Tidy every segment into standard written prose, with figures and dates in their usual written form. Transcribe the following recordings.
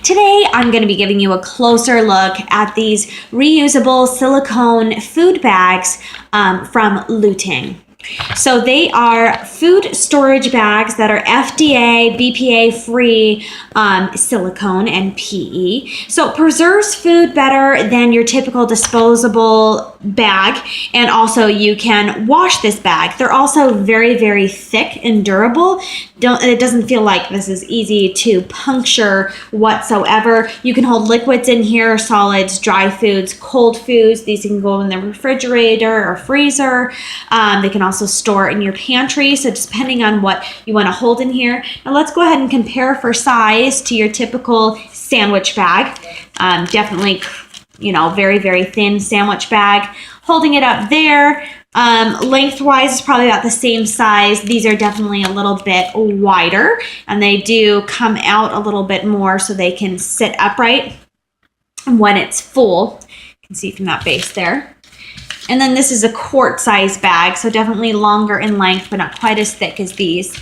Today, I'm going to be giving you a closer look at these reusable silicone food bags from LuTang. So they are food storage bags that are FDA, BPA-free silicone and PE. So it preserves food better than your typical disposable bag, and also you can wash this bag. They're also very, very thick and durable. It doesn't feel like this is easy to puncture whatsoever. You can hold liquids in here, solids, dry foods, cold foods. These can go in the refrigerator or freezer. They can also store in your pantry, so depending on what you want to hold in here. Now let's go ahead and compare for size to your typical sandwich bag. Definitely, very, very thin sandwich bag. Holding it up there, lengthwise is probably about the same size. These are definitely a little bit wider, and they do come out a little bit more so they can sit upright when it's full. You can see from that base there. And then this is a quart size bag, so definitely longer in length, but not quite as thick as these.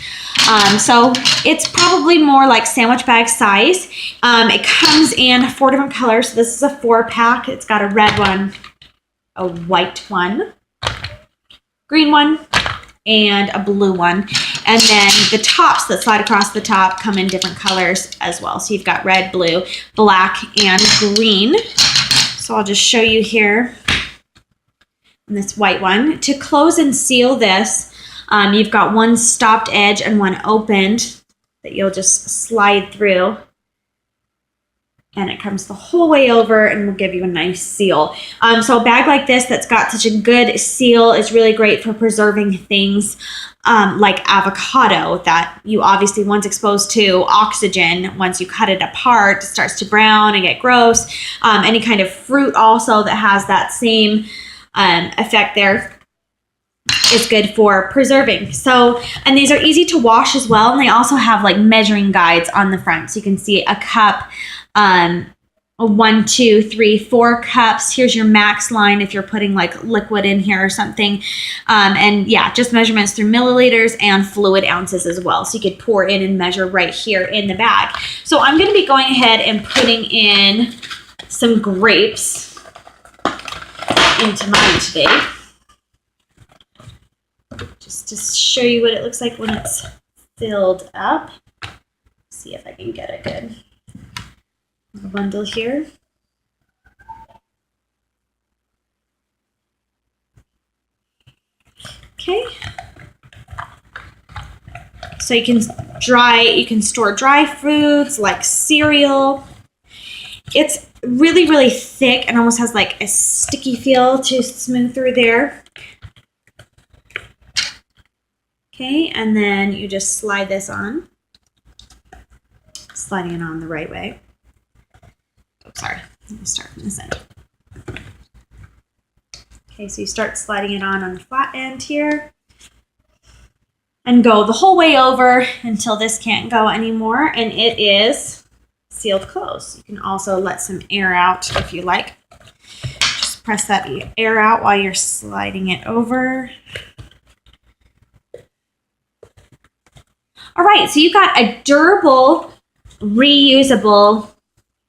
So it's probably more like sandwich bag size. It comes in 4 different colors. So this is a 4-pack. It's got a red one, a white one, green one, and a blue one. And then the tops that slide across the top come in different colors as well. So you've got red, blue, black, and green. So I'll just show you here. This white one. To close and seal this, you've got one stopped edge and one opened that you'll just slide through, and it comes the whole way over and will give you a nice seal. So a bag like this that's got such a good seal is really great for preserving things like avocado that you obviously, once exposed to oxygen, once you cut it apart, it starts to brown and get gross. Any kind of fruit also that has that same effect there is good for preserving. So, and these are easy to wash as well, and they also have like measuring guides on the front, so you can see a cup, 1, 2, 3, 4 cups. Here's your max line if you're putting like liquid in here or something, and yeah, just measurements through milliliters and fluid ounces as well, so you could pour in and measure right here in the bag. So I'm going to be going ahead and putting in some grapes into mine today, just to show you what it looks like when it's filled up. See if I can get a good bundle here. Okay, so you can store dry foods like cereal. It's really, really thick and almost has like a sticky feel to smooth through there. Okay, and then you just slide this on. Sliding it on the right way. Oh, sorry, let me start from this end. Okay, so you start sliding it on the flat end here and go the whole way over until this can't go anymore, and it is sealed closed. You can also let some air out if you like. Just press that air out while you're sliding it over. All right, so you've got a durable, reusable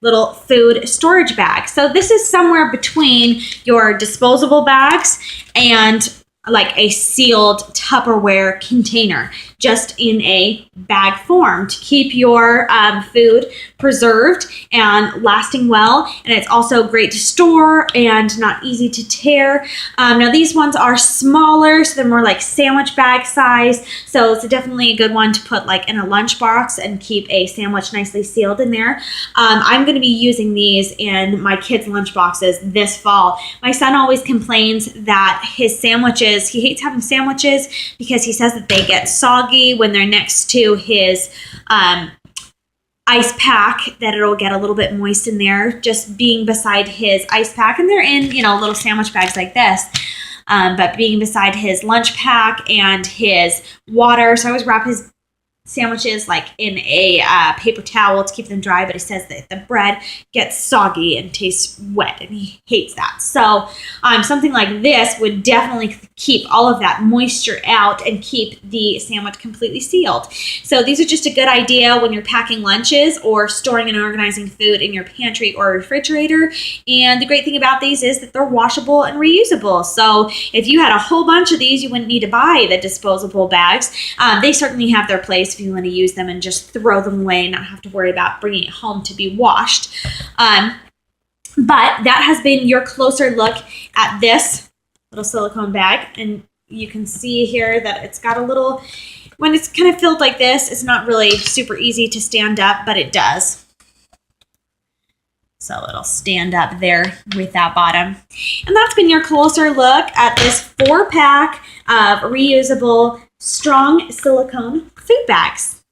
little food storage bag. So this is somewhere between your disposable bags and like a sealed Tupperware container, just in a bag form to keep your food preserved and lasting well. And it's also great to store and not easy to tear. Now these ones are smaller, so they're more like sandwich bag size. So it's definitely a good one to put like in a lunchbox and keep a sandwich nicely sealed in there. I'm going to be using these in my kids' lunchboxes this fall. My son always complains that his sandwiches, he hates having sandwiches because he says that they get soggy when they're next to his ice pack, that it'll get a little bit moist in there just being beside his ice pack. And they're in, little sandwich bags like this. But being beside his lunch pack and his water. So I always wrap his sandwiches like in a paper towel to keep them dry, but he says that the bread gets soggy and tastes wet, and he hates that. So something like this would definitely keep all of that moisture out and keep the sandwich completely sealed. So these are just a good idea when you're packing lunches or storing and organizing food in your pantry or refrigerator. And the great thing about these is that they're washable and reusable. So if you had a whole bunch of these, you wouldn't need to buy the disposable bags. They certainly have their place if you want to use them and just throw them away and not have to worry about bringing it home to be washed. But that has been your closer look at this little silicone bag. And you can see here that it's got a little, when it's kind of filled like this, it's not really super easy to stand up, but it does. So it'll stand up there with that bottom. And that's been your closer look at this 4-pack of reusable strong silicone food bags.